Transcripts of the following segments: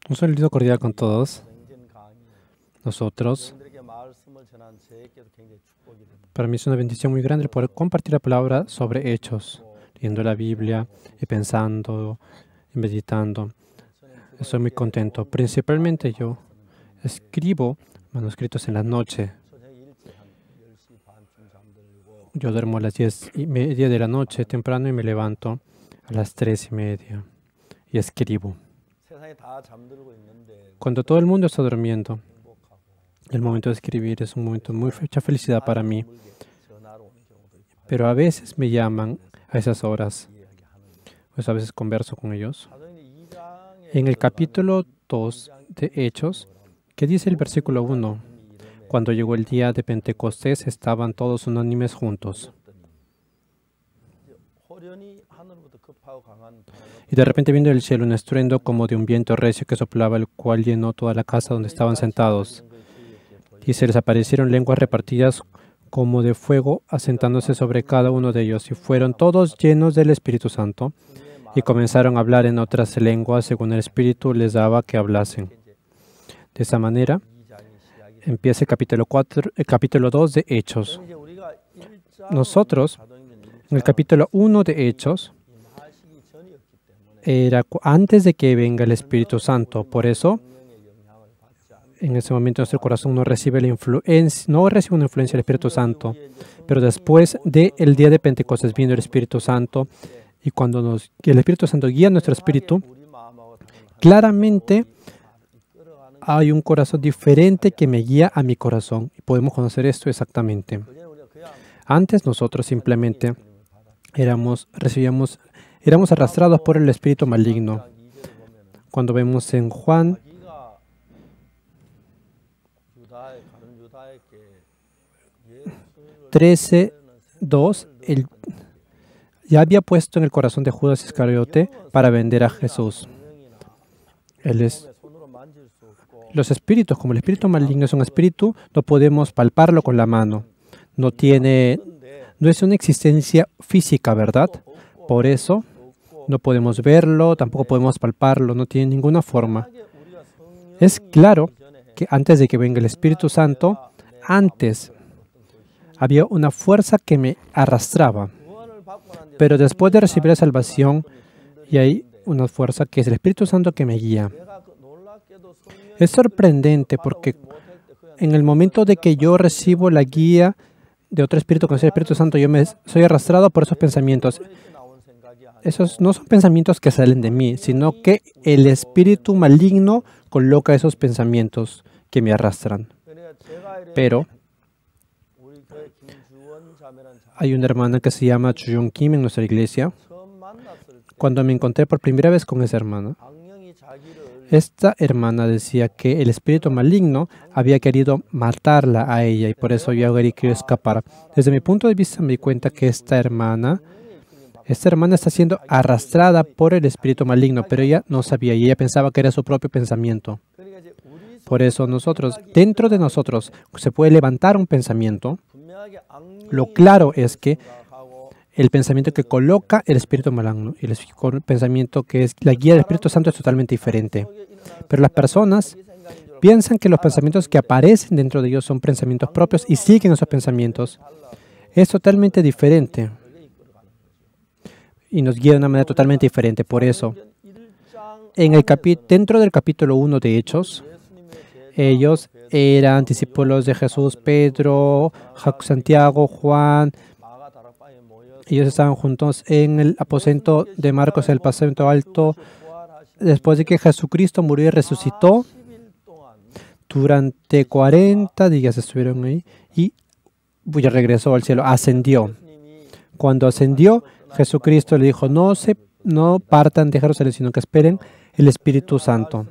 Un saludo cordial con todos nosotros. Para mí es una bendición muy grande poder compartir la palabra sobre hechos, leyendo la Biblia y pensando y meditando. Estoy muy contento. Principalmente yo escribo manuscritos en la noche. Yo duermo a las 10:30 de la noche temprano y me levanto a las 3:30 y escribo. Cuando todo el mundo está durmiendo, el momento de escribir es un momento de mucha felicidad para mí. Pero a veces me llaman a esas horas. Pues a veces converso con ellos. En el capítulo 2 de Hechos, ¿qué dice el versículo 1? Cuando llegó el día de Pentecostés, estaban todos unánimes juntos. Y de repente vino del cielo un estruendo como de un viento recio que soplaba, el cual llenó toda la casa donde estaban sentados. Y se les aparecieron lenguas repartidas como de fuego, asentándose sobre cada uno de ellos. Y fueron todos llenos del Espíritu Santo y comenzaron a hablar en otras lenguas según el Espíritu les daba que hablasen. De esa manera empieza el capítulo 2 de Hechos. Nosotros, en el capítulo 1 de Hechos, era antes de que venga el Espíritu Santo. Por eso, en ese momento nuestro corazón no recibe una influencia del Espíritu Santo. Pero después del día de Pentecostés vino el Espíritu Santo, y cuando el Espíritu Santo guía nuestro espíritu, claramente hay un corazón diferente que me guía a mi corazón. Y podemos conocer esto exactamente. Antes nosotros simplemente éramos arrastrados por el espíritu maligno. Cuando vemos en Juan 13:2, ya había puesto en el corazón de Judas Iscariote para vender a Jesús. Los espíritus, como el espíritu maligno es un espíritu, no podemos palparlo con la mano. No es una existencia física, ¿verdad? Por eso no podemos verlo, tampoco podemos palparlo, no tiene ninguna forma. Es claro que antes de que venga el Espíritu Santo, antes había una fuerza que me arrastraba. Pero después de recibir la salvación, y hay una fuerza que es el Espíritu Santo que me guía. Es sorprendente porque en el momento de que yo recibo la guía de otro espíritu, que es el Espíritu Santo, yo soy arrastrado por esos pensamientos. Esos no son pensamientos que salen de mí, sino que el espíritu maligno coloca esos pensamientos que me arrastran. Pero hay una hermana que se llama Jung Kim en nuestra iglesia. Cuando me encontré por primera vez con esa hermana, esta hermana decía que el espíritu maligno había querido matarla a ella y por eso yo quería escapar. Desde mi punto de vista me di cuenta que esta hermana está siendo arrastrada por el espíritu maligno, pero ella no sabía y ella pensaba que era su propio pensamiento. Por eso dentro de nosotros, se puede levantar un pensamiento. Lo claro es que el pensamiento que coloca el espíritu maligno y el pensamiento que es la guía del Espíritu Santo es totalmente diferente. Pero las personas piensan que los pensamientos que aparecen dentro de ellos son pensamientos propios y siguen esos pensamientos. Es totalmente diferente. Y nos guía de una manera totalmente diferente. Por eso, dentro del capítulo 1 de Hechos, ellos eran discípulos de Jesús, Pedro, Santiago, Juan. Ellos estaban juntos en el aposento de Marcos, el aposento alto, después de que Jesucristo murió y resucitó. Durante 40 días estuvieron ahí y regresó al cielo, ascendió. Cuando ascendió, Jesucristo le dijo, no partan de Jerusalén, sino que esperen el Espíritu Santo.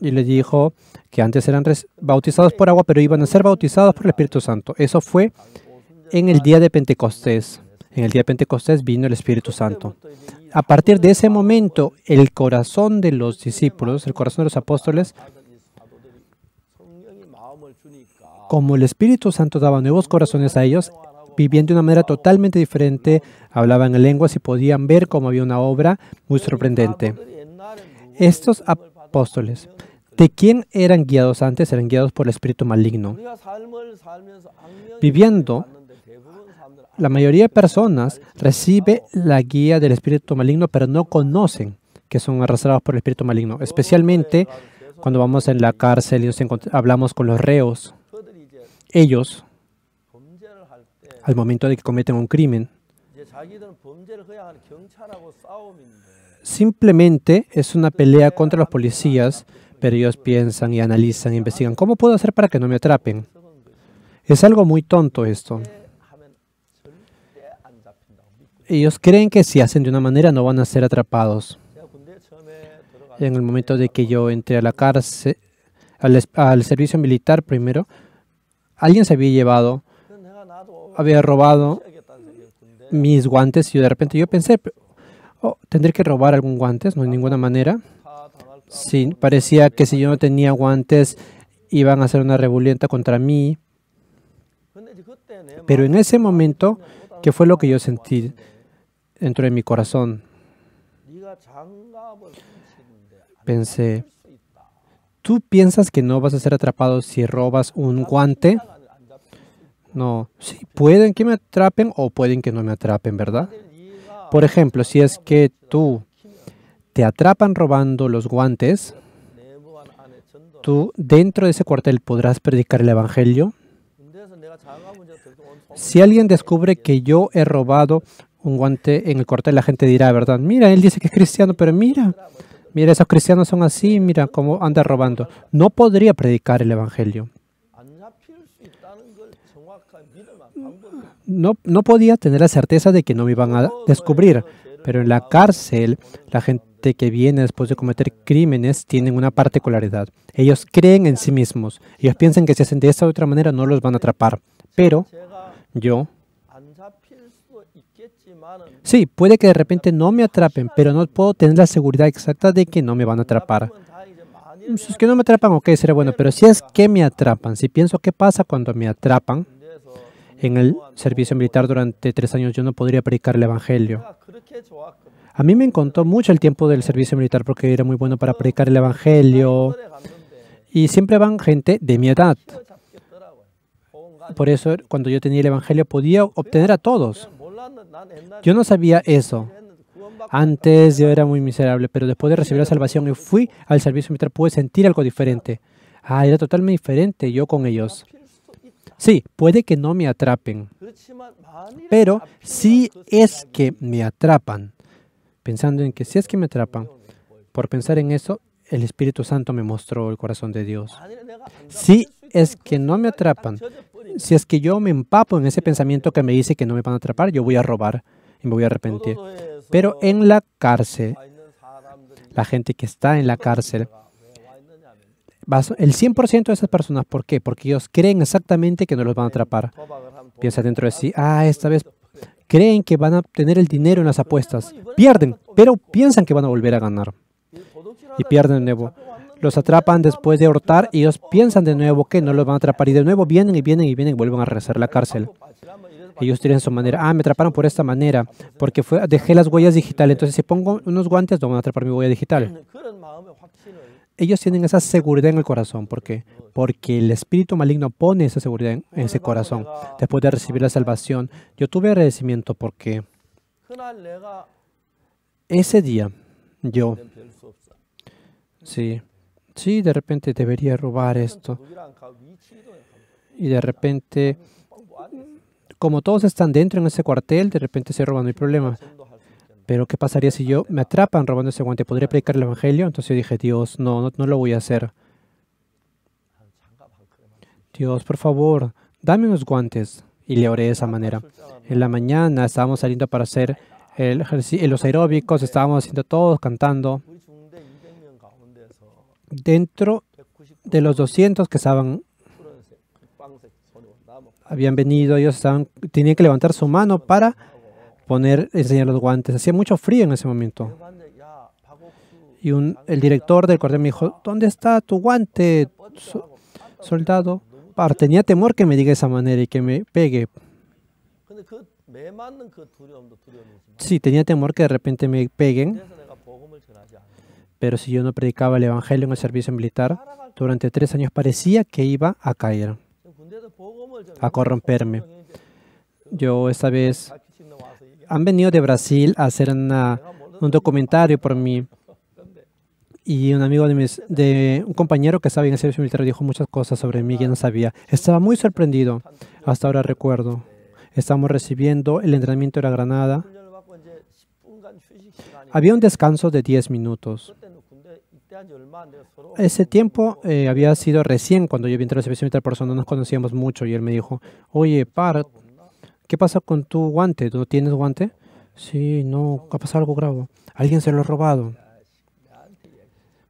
Y le dijo que antes eran bautizados por agua, pero iban a ser bautizados por el Espíritu Santo. Eso fue en el día de Pentecostés. En el día de Pentecostés vino el Espíritu Santo. A partir de ese momento, el corazón de los discípulos, el corazón de los apóstoles, como el Espíritu Santo daba nuevos corazones a ellos, vivían de una manera totalmente diferente, hablaban en lenguas y podían ver cómo había una obra muy sorprendente. Estos apóstoles, ¿de quién eran guiados antes? Eran guiados por el espíritu maligno. Viviendo, la mayoría de personas recibe la guía del espíritu maligno, pero no conocen que son arrastrados por el espíritu maligno. Especialmente cuando vamos en la cárcel y hablamos con los reos. Ellos, al momento de que cometen un crimen, simplemente es una pelea contra los policías, pero ellos piensan y analizan e investigan. ¿Cómo puedo hacer para que no me atrapen? Es algo muy tonto esto. Ellos creen que si hacen de una manera no van a ser atrapados. En el momento de que yo entré a la cárcel, al servicio militar primero, alguien se había robado mis guantes y de repente yo pensé, oh, ¿tendré que robar algún guantes? No, de ninguna manera. Sí, parecía que si yo no tenía guantes iban a hacer una rebelión contra mí. Pero en ese momento, ¿qué fue lo que yo sentí dentro de mi corazón? Pensé, ¿tú piensas que no vas a ser atrapado si robas un guante? No, sí, pueden que me atrapen o pueden que no me atrapen, ¿verdad? Por ejemplo, si es que tú te atrapan robando los guantes, tú dentro de ese cuartel podrás predicar el evangelio. Si alguien descubre que yo he robado un guante en el cuartel, la gente dirá, ¿verdad? Mira, él dice que es cristiano, pero mira, esos cristianos son así, mira cómo anda robando. No podría predicar el evangelio. No podía tener la certeza de que no me iban a descubrir, pero en la cárcel, la gente que viene después de cometer crímenes tienen una particularidad. Ellos creen en sí mismos. Ellos piensan que si hacen de esta u otra manera no los van a atrapar. Pero yo, sí, puede que de repente no me atrapen, pero no puedo tener la seguridad exacta de que no me van a atrapar. Si es que no me atrapan, ok, será bueno, pero si es que me atrapan, si pienso qué pasa cuando me atrapan, en el servicio militar durante 3 años yo no podría predicar el evangelio. A mí me encantó mucho el tiempo del servicio militar porque era muy bueno para predicar el evangelio y siempre van gente de mi edad. Por eso cuando yo tenía el evangelio podía obtener a todos. Yo no sabía eso. Antes yo era muy miserable, pero después de recibir la salvación y fui al servicio militar pude sentir algo diferente. Era totalmente diferente yo con ellos. Sí, puede que no me atrapen, pero si es que me atrapan, pensando en que si es que me atrapan, por pensar en eso, el Espíritu Santo me mostró el corazón de Dios. Si es que no me atrapan, si es que yo me empapo en ese pensamiento que me dice que no me van a atrapar, yo voy a robar y me voy a arrepentir. Pero en la cárcel, la gente que está en la cárcel, el 100% de esas personas, ¿por qué? Porque ellos creen exactamente que no los van a atrapar. Piensa dentro de sí, esta vez creen que van a obtener el dinero en las apuestas. Pierden, pero piensan que van a volver a ganar. Y pierden de nuevo. Los atrapan después de hurtar y ellos piensan de nuevo que no los van a atrapar. Y de nuevo vienen y vuelven a regresar a la cárcel. Ellos tienen su manera. Me atraparon por esta manera, porque dejé las huellas digitales. Entonces, si pongo unos guantes, no van a atrapar mi huella digital. Ellos tienen esa seguridad en el corazón. ¿Por qué? Porque el espíritu maligno pone esa seguridad en ese corazón. Después de recibir la salvación, yo tuve agradecimiento porque ese día yo, sí, de repente debería robar esto. Y de repente, como todos están dentro en ese cuartel, de repente se roban, no hay problema. Pero ¿qué pasaría si yo me atrapan robando ese guante? ¿Podría predicar el evangelio? Entonces yo dije, Dios, no lo voy a hacer. Dios, por favor, dame unos guantes. Y le oré de esa manera. En la mañana estábamos saliendo para hacer los aeróbicos, estábamos haciendo todos, cantando. Dentro de los 200 que habían venido, ellos tenían que levantar su mano para enseñar los guantes. Hacía mucho frío en ese momento. Y el director del cuartel me dijo, ¿dónde está tu guante, soldado? Tenía temor que me diga de esa manera y que me pegue. Sí, tenía temor que de repente me peguen, pero si yo no predicaba el Evangelio en el servicio militar, durante 3 años parecía que iba a caer, a corromperme. Yo esta vez han venido de Brasil a hacer un documentario por mí y un amigo de un compañero que estaba en el servicio militar dijo muchas cosas sobre mí que no sabía. Estaba muy sorprendido. Hasta ahora recuerdo. Estábamos recibiendo el entrenamiento de la Granada. Había un descanso de 10 minutos. Ese tiempo había sido recién cuando yo entré al servicio militar, por eso no nos conocíamos mucho. Y él me dijo, oye, Par, ¿qué pasa con tu guante? ¿Tú no tienes guante? Sí, no, ha pasado algo grave. Alguien se lo ha robado.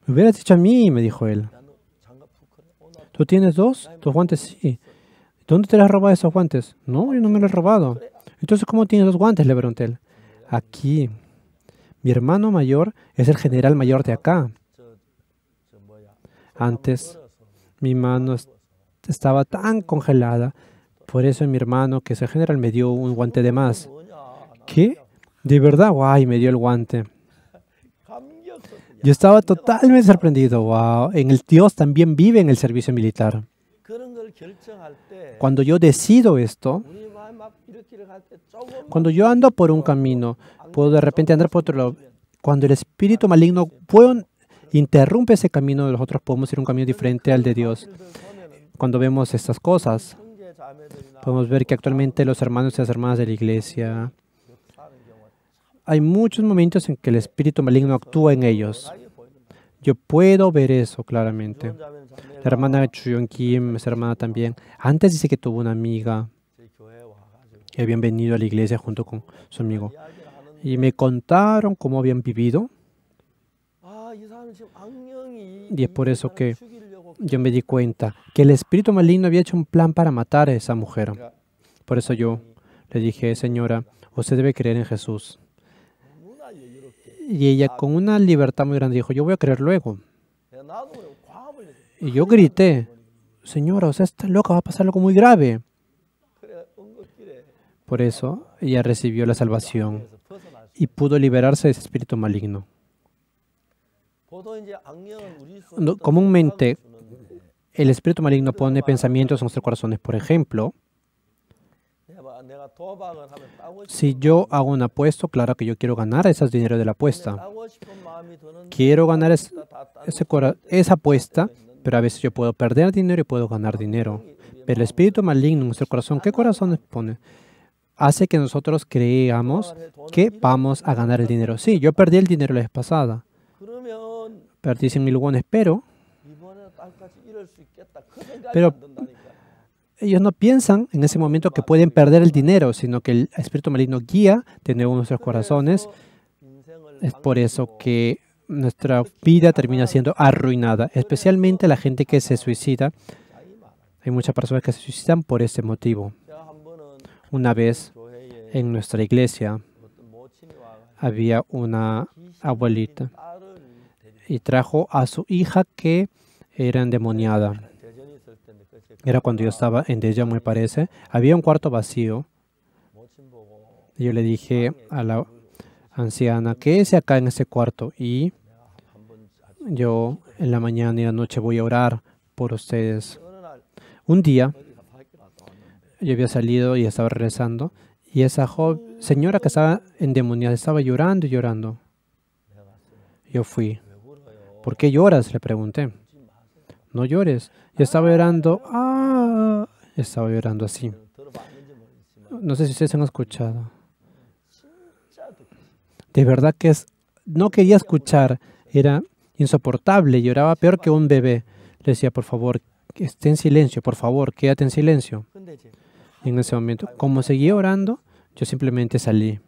Me hubieras dicho a mí, me dijo él. ¿Tú tienes 2? ¿Tus guantes? Sí. ¿Dónde te los has robado esos guantes? No, yo no me los he robado. Entonces, ¿cómo tienes 2 guantes? Le pregunté él. Aquí. Mi hermano mayor es el general mayor de acá. Antes, mi mano estaba tan congelada. Por eso mi hermano, que es el general, me dio un guante de más. ¿Qué? ¿De verdad? ¡Guay! Me dio el guante. Yo estaba totalmente sorprendido. ¡Wow! El Dios también vive en el servicio militar. Cuando yo decido esto, cuando yo ando por un camino, puedo de repente andar por otro lado. Cuando el espíritu maligno interrumpe ese camino, nosotros podemos ir un camino diferente al de Dios. Cuando vemos estas cosas, podemos ver que actualmente los hermanos y las hermanas de la iglesia, hay muchos momentos en que el espíritu maligno actúa en ellos. Yo puedo ver eso claramente. La hermana Chuyon Kim, esa hermana también, antes dice que tuvo una amiga que habían venido a la iglesia junto con su amigo. Y me contaron cómo habían vivido. Y es por eso que yo me di cuenta que el espíritu maligno había hecho un plan para matar a esa mujer. Por eso yo le dije, señora, usted debe creer en Jesús. Y ella con una libertad muy grande dijo, yo voy a creer luego. Y yo grité, señora, o sea, está loca, va a pasar algo muy grave. Por eso ella recibió la salvación y pudo liberarse de ese espíritu maligno. Comúnmente, el espíritu maligno pone pensamientos en nuestros corazones. Por ejemplo, si yo hago una apuesta, claro que yo quiero ganar ese dinero de la apuesta. Quiero ganar esa apuesta, pero a veces yo puedo perder dinero y puedo ganar dinero. Pero el espíritu maligno en nuestro corazón, ¿qué corazones pone? Hace que nosotros creamos que vamos a ganar el dinero. Sí, yo perdí el dinero la vez pasada. Perdí 100,000 wones, pero ellos no piensan en ese momento que pueden perder el dinero, sino que el espíritu maligno guía de nuevo nuestros corazones. Es por eso que nuestra vida termina siendo arruinada, especialmente la gente que se suicida. Hay muchas personas que se suicidan por ese motivo. Una vez en nuestra iglesia había una abuelita y trajo a su hija que era endemoniada. Era cuando yo estaba en Daejeon, me parece. Había un cuarto vacío. Y yo le dije a la anciana, quédese acá en ese cuarto y yo en la mañana y la noche voy a orar por ustedes. Un día yo había salido y estaba regresando y esa señora que estaba endemoniada estaba llorando y llorando. Yo fui. ¿Por qué lloras?, le pregunté. No llores. Yo estaba llorando. Estaba llorando así. No sé si ustedes han escuchado. De verdad que no quería escuchar. Era insoportable. Lloraba peor que un bebé. Le decía, por favor, esté en silencio. Por favor, quédate en silencio. Y en ese momento, como seguía orando, yo simplemente salí.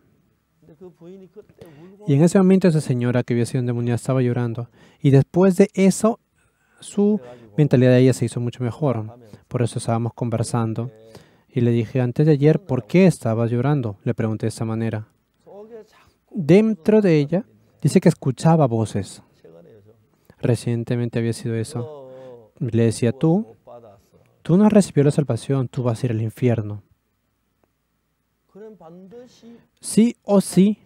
Y en ese momento esa señora que había sido endemoniada estaba llorando. Y después de eso, su mentalidad de ella se hizo mucho mejor. Por eso estábamos conversando. Y le dije, antes de ayer, ¿por qué estabas llorando? Le pregunté de esa manera. Dentro de ella, dice que escuchaba voces. Recientemente había sido eso. Le decía, tú no has recibido la salvación, tú vas a ir al infierno. sí o sí,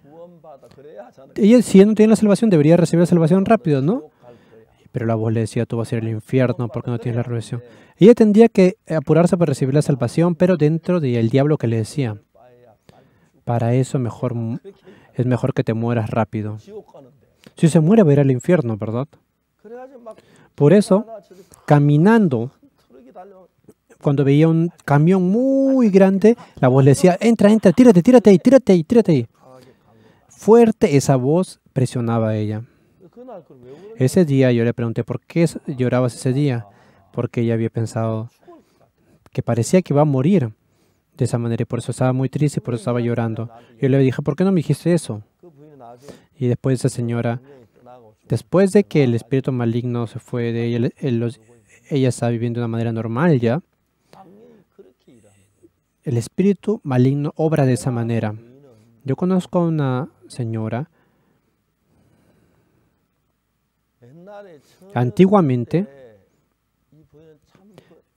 ella, si ella no tiene la salvación, debería recibir la salvación rápido, ¿no? Pero la voz le decía, tú vas a ir al infierno porque no tienes la salvación. Ella tendría que apurarse para recibir la salvación, pero dentro del diablo que le decía, para eso es mejor que te mueras rápido. Si se muere va a ir al infierno, ¿verdad? Por eso, caminando, cuando veía un camión muy grande, la voz le decía, entra, entra, tírate, tírate ahí, tírate ahí, tírate ahí. Fuerte esa voz presionaba a ella. Ese día yo le pregunté, ¿por qué llorabas ese día? Porque ella había pensado que parecía que iba a morir de esa manera y por eso estaba muy triste y por eso estaba llorando. Yo le dije, ¿por qué no me dijiste eso? Y después esa señora, después de que el espíritu maligno se fue de ella, ella estaba viviendo de una manera normal ya. El espíritu maligno obra de esa manera. Yo conozco a una señora. Antiguamente,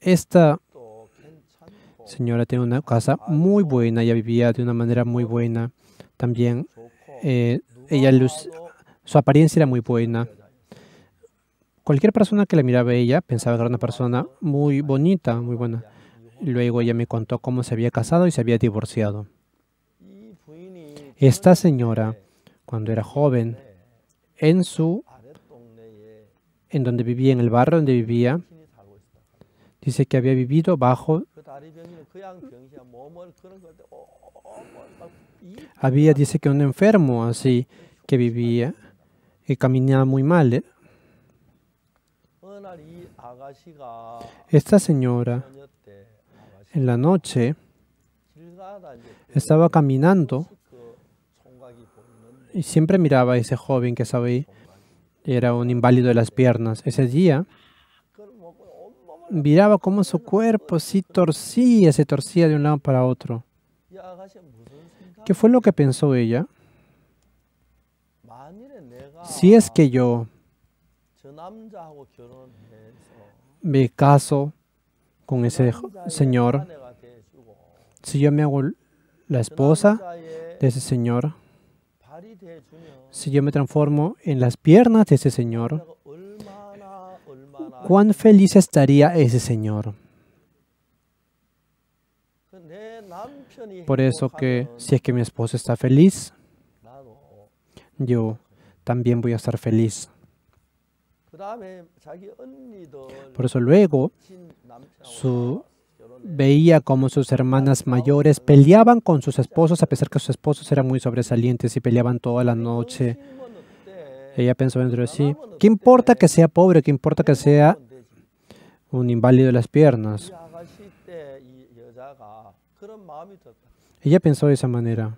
esta señora tenía una casa muy buena, ella vivía de una manera muy buena. También su apariencia era muy buena. Cualquier persona que la miraba a ella pensaba que era una persona muy bonita, muy buena. Luego ella me contó cómo se había casado y se había divorciado. Esta señora, cuando era joven, en donde vivía, en el barrio donde vivía, dice que había vivido bajo. Dice que un enfermo así que vivía y caminaba muy mal. Esta señora, en la noche, estaba caminando y siempre miraba a ese joven que estaba ahí. Era un inválido de las piernas. Ese día, miraba cómo su cuerpo se torcía de un lado para otro. ¿Qué fue lo que pensó ella? Si es que yo me caso con ese señor, si yo me hago la esposa de ese señor, si yo me transformo en las piernas de ese señor, ¿cuán feliz estaría ese señor? Por eso que si es que mi esposo está feliz, yo también voy a estar feliz. Por eso luego veía cómo sus hermanas mayores peleaban con sus esposos, a pesar que sus esposos eran muy sobresalientes y peleaban toda la noche. Ella pensó dentro de sí, ¿qué importa que sea pobre? ¿Qué importa que sea un inválido de las piernas? Ella pensó de esa manera.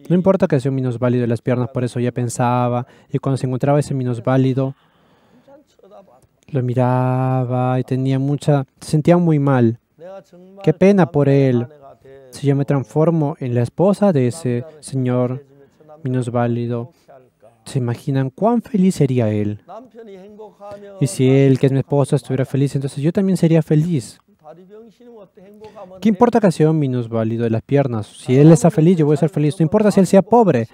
No importa que sea un minusválido de las piernas, por eso ella pensaba, y cuando se encontraba ese minusválido, lo miraba y se sentía muy mal. Qué pena por él. Si yo me transformo en la esposa de ese señor minusválido, ¿se imaginan cuán feliz sería él? Y si él, que es mi esposo, estuviera feliz, entonces yo también sería feliz. ¿Qué importa que sea un minusválido de las piernas? Si él está feliz, yo voy a ser feliz. No importa si él sea pobre.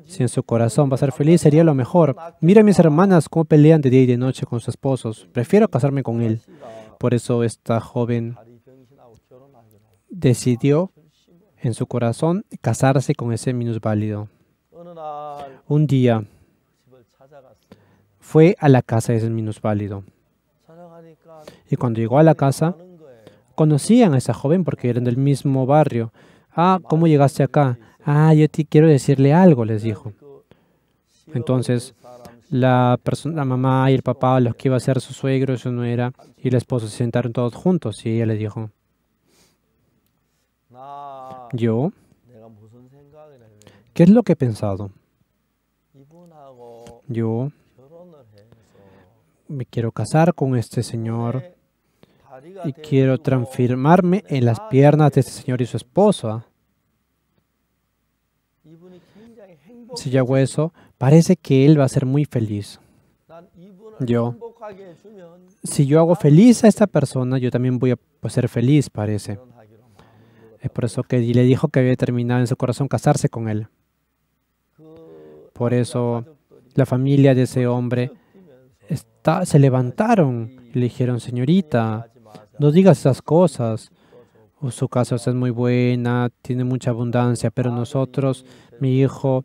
Si en su corazón va a ser feliz, sería lo mejor. Mira a mis hermanas cómo pelean de día y de noche con sus esposos. Prefiero casarme con él. Por eso esta joven decidió en su corazón casarse con ese minusválido. Un día fue a la casa de ese minusválido. Y cuando llegó a la casa, conocían a esa joven porque eran del mismo barrio. Ah, ¿cómo llegaste acá? Ah, yo quiero decirle algo, les dijo. Entonces, la mamá y el papá, los que iba a ser su suegro y su nuera, y el esposo se sentaron todos juntos y ella le dijo, yo, ¿qué es lo que he pensado? Yo me quiero casar con este señor y quiero transformarme en las piernas de este señor y su esposa. Si yo hago eso, parece que él va a ser muy feliz. Si yo hago feliz a esta persona, yo también voy a ser feliz, parece. Es por eso que le dijo que había determinado en su corazón casarse con él. Por eso la familia de ese hombre se levantaron y le dijeron, señorita, no digas esas cosas. Su casa es muy buena, tiene mucha abundancia, pero nosotros, mi hijo,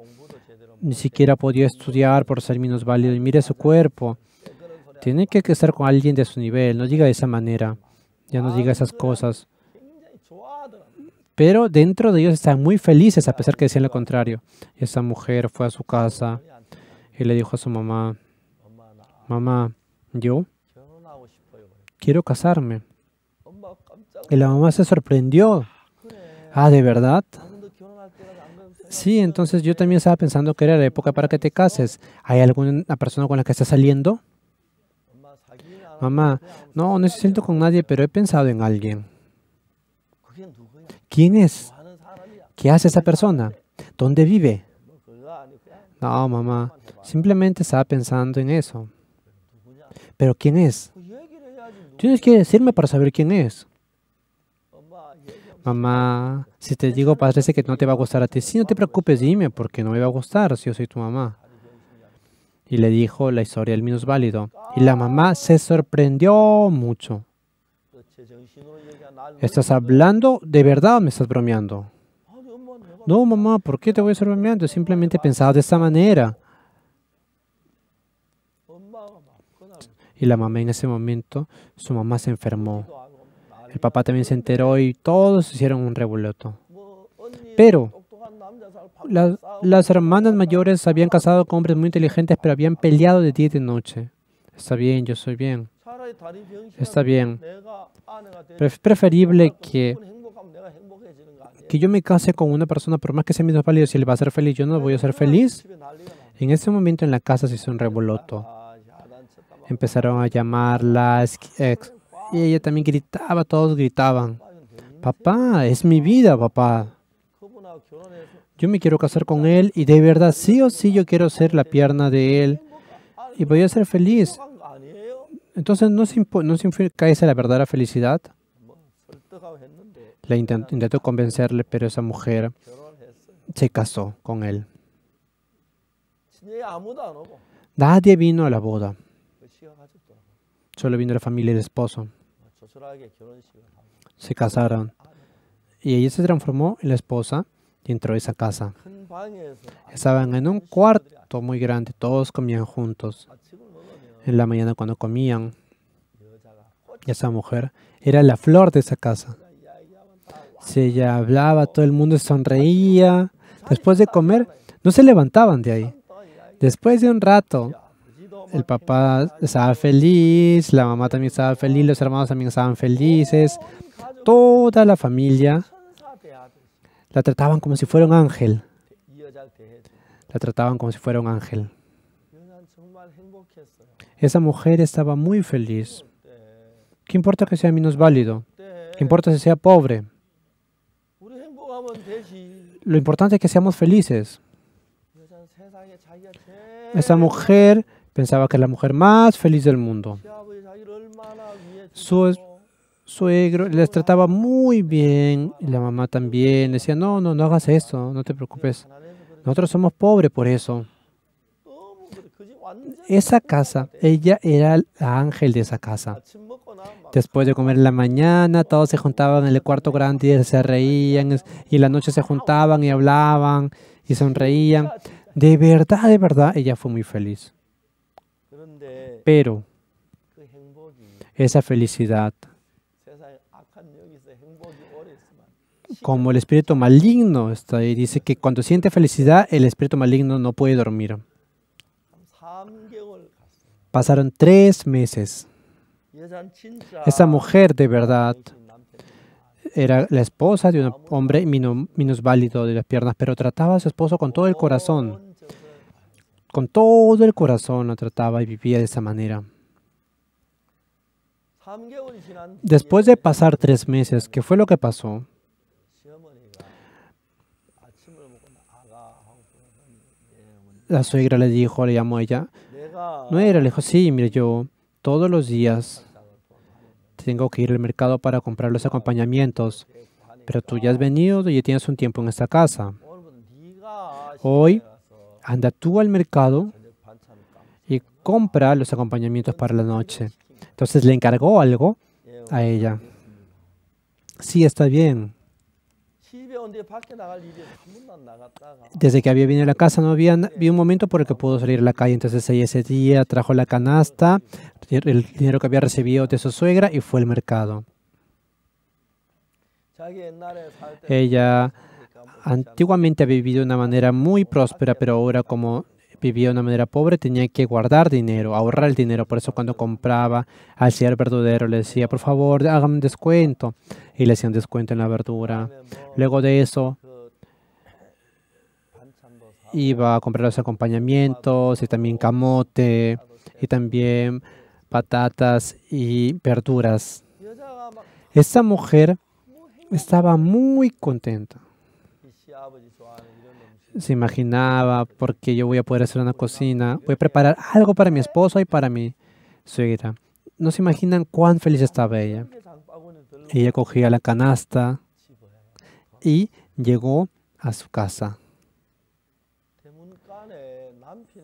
ni siquiera podía estudiar por ser minusválido. Y mire su cuerpo. Tiene que estar con alguien de su nivel. No diga de esa manera. Ya no diga esas cosas. Pero dentro de ellos están muy felices, a pesar que decían lo contrario. Esa mujer fue a su casa y le dijo a su mamá, mamá, yo quiero casarme. Y la mamá se sorprendió. Ah, ¿de verdad? Sí, entonces yo también estaba pensando que era la época para que te cases. ¿Hay alguna persona con la que estás saliendo? Mamá, no, no estoy saliendo con nadie, pero he pensado en alguien. ¿Quién es? ¿Qué hace esa persona? ¿Dónde vive? No, mamá, simplemente estaba pensando en eso. ¿Pero quién es? Tienes que decirme para saber quién es. Mamá, si te digo, parece que no te va a gustar a ti. Sí, no te preocupes, dime, porque no me va a gustar si yo soy tu mamá. Y le dijo la historia del minusválido. Y la mamá se sorprendió mucho. ¿Estás hablando de verdad o me estás bromeando? No, mamá, ¿por qué te voy a estar bromeando? Simplemente pensaba de esta manera. Y la mamá en ese momento, su mamá se enfermó. El papá también se enteró y todos hicieron un revuelo. Pero las hermanas mayores se habían casado con hombres muy inteligentes, pero habían peleado de día y de noche. Está bien, yo soy bien. Está bien. Pero es preferible que yo me case con una persona, por más que sea minusválido, si él va a ser feliz, yo no voy a ser feliz. En ese momento en la casa se hizo un revuelo. Empezaron a llamarla y ella también gritaba, todos gritaban. Papá, es mi vida, papá. Yo me quiero casar con él y de verdad, sí o sí, yo quiero ser la pierna de él y voy a ser feliz. Entonces, ¿no significa esa la verdadera felicidad? Le intentó convencerle, pero esa mujer se casó con él. Nadie vino a la boda. Solo vino la familia y el esposo. Se casaron. Y ella se transformó en la esposa y entró a esa casa. Estaban en un cuarto muy grande. Todos comían juntos. En la mañana cuando comían, esa mujer era la flor de esa casa. Si ella hablaba, todo el mundo sonreía. Después de comer, no se levantaban de ahí. Después de un rato, el papá estaba feliz, la mamá también estaba feliz, los hermanos también estaban felices. Toda la familia la trataban como si fuera un ángel. La trataban como si fuera un ángel. Esa mujer estaba muy feliz. ¿Qué importa que sea minusválido? ¿Qué importa si sea pobre? Lo importante es que seamos felices. Esa mujer pensaba que es la mujer más feliz del mundo. Su suegro les trataba muy bien y la mamá también. Le decía, no, no, no hagas eso, no te preocupes. Nosotros somos pobres por eso. Esa casa, ella era el ángel de esa casa. Después de comer en la mañana, todos se juntaban en el cuarto grande y se reían. Y en la noche se juntaban y hablaban y sonreían. De verdad, ella fue muy feliz. Pero esa felicidad, como el espíritu maligno está ahí, dice que cuando siente felicidad, el espíritu maligno no puede dormir. Pasaron 3 meses. Esa mujer de verdad era la esposa de un hombre minusválido de las piernas, pero trataba a su esposo con todo el corazón. Con todo el corazón lo trataba y vivía de esa manera. Después de pasar 3 meses, ¿qué fue lo que pasó? La suegra le dijo, le llamó a ella. Nuera, le dijo, sí, mire, yo todos los días tengo que ir al mercado para comprar los acompañamientos. pero tú ya has venido y ya tienes un tiempo en esta casa. Hoy anda tú al mercado y compra los acompañamientos para la noche. Entonces le encargó algo a ella. Sí, está bien. Desde que había venido a la casa no había un momento por el que pudo salir a la calle. Entonces ella ese día trajo la canasta, el dinero que había recibido de su suegra y fue al mercado. Ella antiguamente había vivido de una manera muy próspera, pero ahora como vivía de una manera pobre tenía que guardar dinero, ahorrar el dinero. Por eso cuando compraba al señor verdurero le decía, por favor, hágame un descuento. Y le hacía un descuento en la verdura. Luego de eso iba a comprar los acompañamientos y también camote y también patatas y verduras. Esta mujer estaba muy contenta. Se imaginaba, porque yo voy a poder hacer una cocina, voy a preparar algo para mi esposo y para mi suegra. No se imaginan cuán feliz estaba ella. Ella cogía la canasta y llegó a su casa.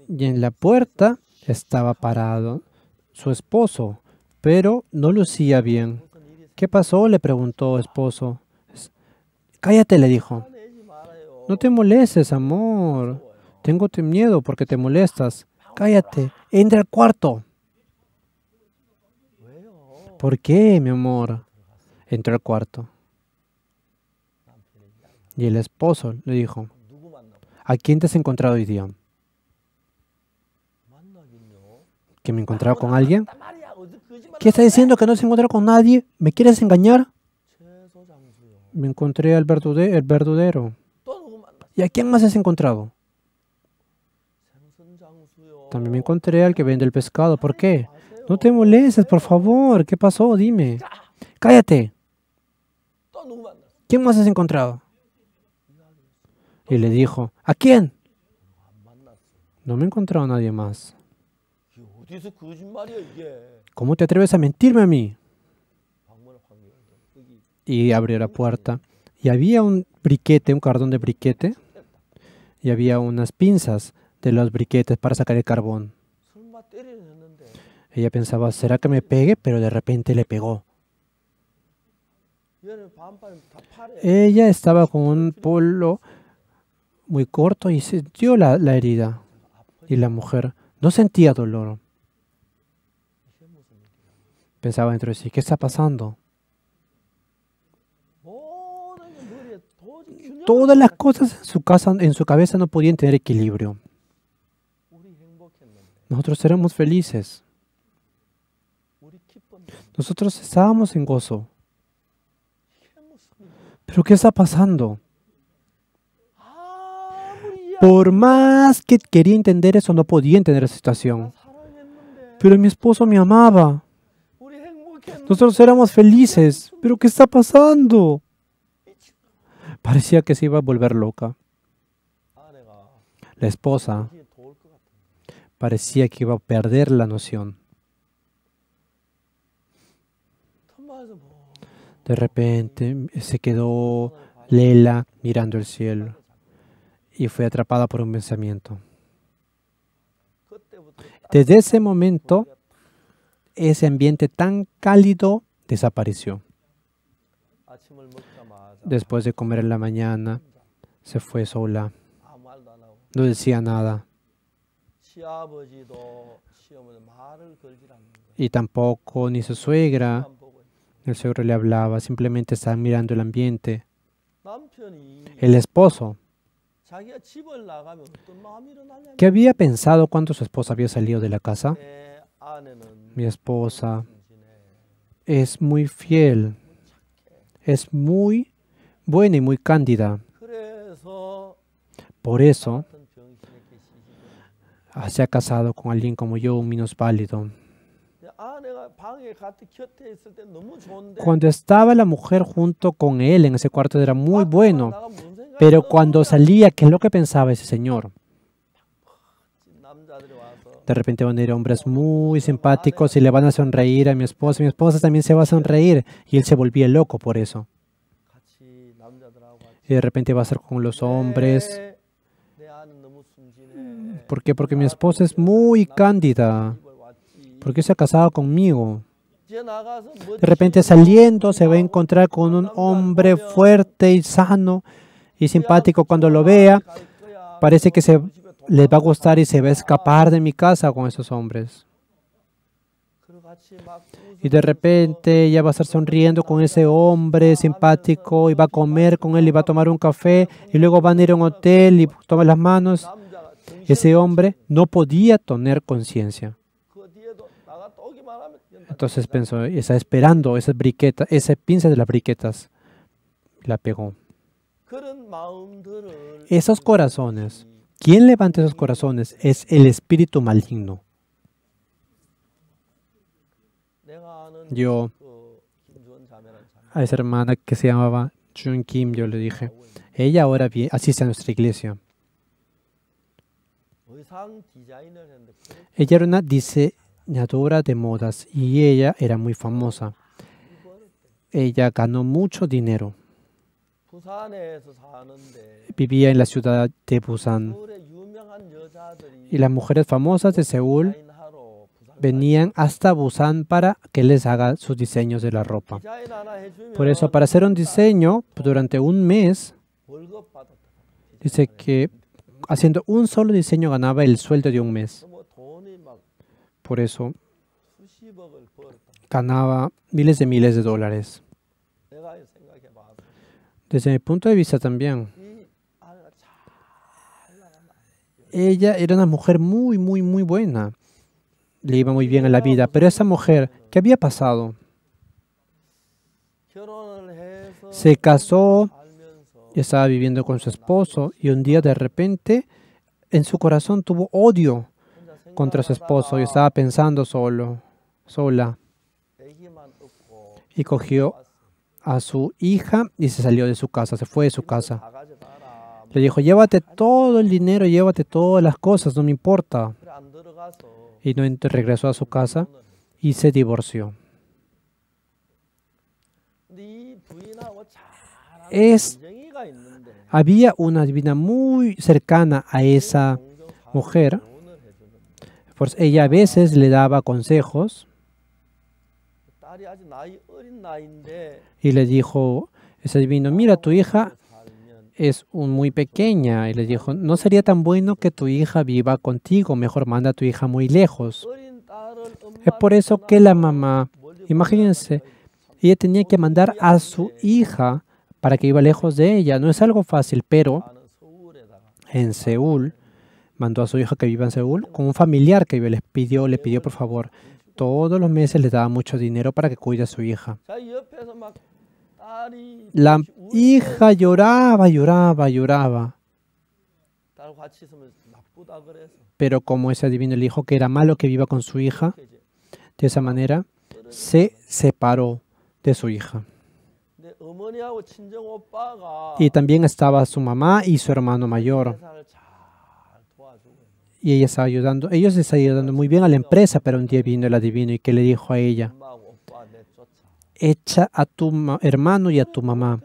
Y en la puerta estaba parado su esposo, pero no lucía bien. ¿Qué pasó?, le preguntó el esposo. Cállate, le dijo. No te molestes, amor. Tengo miedo porque te molestas. Cállate, entra al cuarto. ¿Por qué, mi amor? Entró al cuarto. Y el esposo le dijo, ¿a quién te has encontrado hoy día? ¿Que me he encontrado con alguien? ¿Qué estás diciendo, que no se encontrado con nadie? ¿Me quieres engañar? Me encontré al verdadero. ¿Y a quién más has encontrado? También me encontré al que vende el pescado. ¿Por qué? No te molestes, por favor. ¿Qué pasó? Dime. ¡Cállate! ¿Quién más has encontrado? Y le dijo, ¿a quién? No me he encontrado a nadie más. ¿Cómo te atreves a mentirme a mí? Y abrió la puerta. Y había un briquete, un cardón de briquete. Y había unas pinzas de los briquetes para sacar el carbón. Ella pensaba, ¿será que me pegue? Pero de repente le pegó. Ella estaba con un polo muy corto y sintió la herida. Y la mujer no sentía dolor. Pensaba dentro de sí, ¿qué está pasando? Todas las cosas en su cabeza no podían tener equilibrio. Nosotros éramos felices. Nosotros estábamos en gozo. ¿Pero qué está pasando? Por más que quería entender eso, no podía entender la situación. Pero mi esposo me amaba. Nosotros éramos felices. ¿Pero qué está pasando? Parecía que se iba a volver loca. La esposa parecía que iba a perder la noción. De repente se quedó lela mirando el cielo y fue atrapada por un pensamiento. Desde ese momento, ese ambiente tan cálido desapareció. Después de comer en la mañana, se fue sola. No decía nada. Y tampoco ni su suegra. El suegro le hablaba, simplemente estaban mirando el ambiente. El esposo, ¿qué había pensado cuando su esposa había salido de la casa? Mi esposa es muy fiel, es muy buena y muy cándida. Por eso se ha casado con alguien como yo, un minusválido. Cuando estaba la mujer junto con él en ese cuarto era muy bueno, pero cuando salía, ¿qué es lo que pensaba ese señor? De repente van a ir hombres muy simpáticos y le van a sonreír a mi esposa también se va a sonreír, y él se volvía loco por eso. Y de repente va a estar con los hombres. ¿Por qué? Porque mi esposa es muy cándida. ¿Por qué se ha casado conmigo? De repente saliendo se va a encontrar con un hombre fuerte y sano y simpático. Cuando lo vea, parece que les va a gustar y se va a escapar de mi casa con esos hombres. Y de repente ella va a estar sonriendo con ese hombre simpático y va a comer con él y va a tomar un café y luego van a ir a un hotel y toman las manos. Ese hombre no podía tener conciencia. Entonces pensó, está esperando esas briquetas, esa pinza de las briquetas. La pegó. Esos corazones, ¿quién levanta esos corazones? Es el espíritu maligno. Yo, a esa hermana que se llamaba Jun Kim, yo le dije, ella ahora asiste a nuestra iglesia. Ella era una diseñadora de modas y ella era muy famosa. Ella ganó mucho dinero. Vivía en la ciudad de Busan. Y las mujeres famosas de Seúl venían hasta Busan para que les haga sus diseños de la ropa. Por eso, para hacer un diseño durante un mes, dice que haciendo un solo diseño ganaba el sueldo de un mes. Por eso, ganaba miles de dólares. Desde mi punto de vista también, ella era una mujer muy buena. Le iba muy bien en la vida. Pero esa mujer, ¿qué había pasado? Se casó, estaba viviendo con su esposo y un día de repente en su corazón tuvo odio contra su esposo y estaba pensando sola. Y cogió a su hija y se salió de su casa, se fue de su casa. Le dijo, llévate todo el dinero, llévate todas las cosas, no me importa. Y no regresó a su casa y se divorció. Había una divina muy cercana a esa mujer. Pues ella a veces le daba consejos y le dijo, ese divino, mira, tu hija es muy pequeña. Y le dijo, no sería tan bueno que tu hija viva contigo, mejor manda a tu hija muy lejos. Es por eso que la mamá, imagínense, ella tenía que mandar a su hija para que iba lejos de ella. No es algo fácil, pero en Seúl, mandó a su hija que viva en Seúl con un familiar que le pidió por favor. Todos los meses le daba mucho dinero para que cuide a su hija. La hija lloraba. Pero como ese adivino le dijo que era malo que viva con su hija, de esa manera se separó de su hija. Y también estaba su mamá y su hermano mayor. Y ella estaba ayudando, ellos estaban ayudando muy bien a la empresa, pero un día vino el adivino y que le dijo a ella, echa a tu hermano y a tu mamá.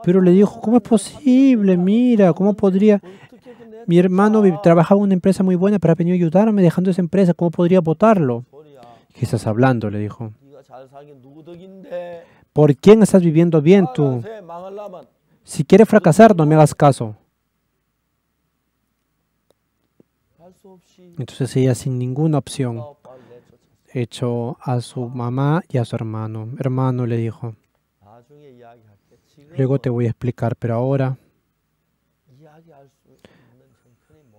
Pero le dijo, ¿cómo es posible? Mira, ¿cómo podría? Mi hermano trabajaba en una empresa muy buena, pero ha venido a ayudarme dejando esa empresa. ¿Cómo podría votarlo? ¿Qué estás hablando? Le dijo. ¿Por quién estás viviendo bien tú? Si quieres fracasar, no me hagas caso. Entonces ella, sin ninguna opción, echó a su mamá y a su hermano. Hermano, le dijo, luego te voy a explicar, pero ahora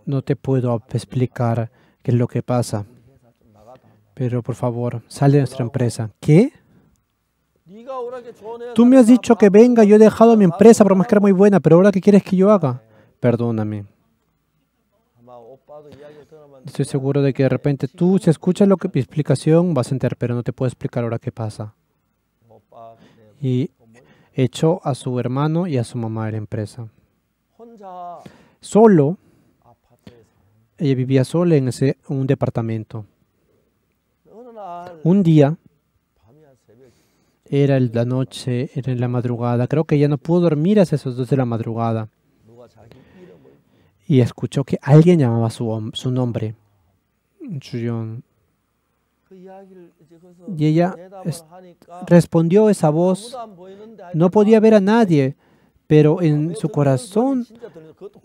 no te puedo explicar qué es lo que pasa. Pero por favor, sal de nuestra empresa. ¿Qué? Tú me has dicho que venga, yo he dejado mi empresa por más que era muy buena, pero ahora ¿qué quieres que yo haga? Perdóname. Estoy seguro de que de repente tú, si escuchas mi explicación, vas a entender, pero no te puedo explicar ahora qué pasa. Y echó a su hermano y a su mamá de la empresa. Solo, ella vivía sola en un departamento. Un día, Era la noche, era en la madrugada. Creo que ella no pudo dormir hasta esas 2 de la madrugada. Y escuchó que alguien llamaba su nombre. Chuyon. Y ella respondió esa voz. No podía ver a nadie, pero en su corazón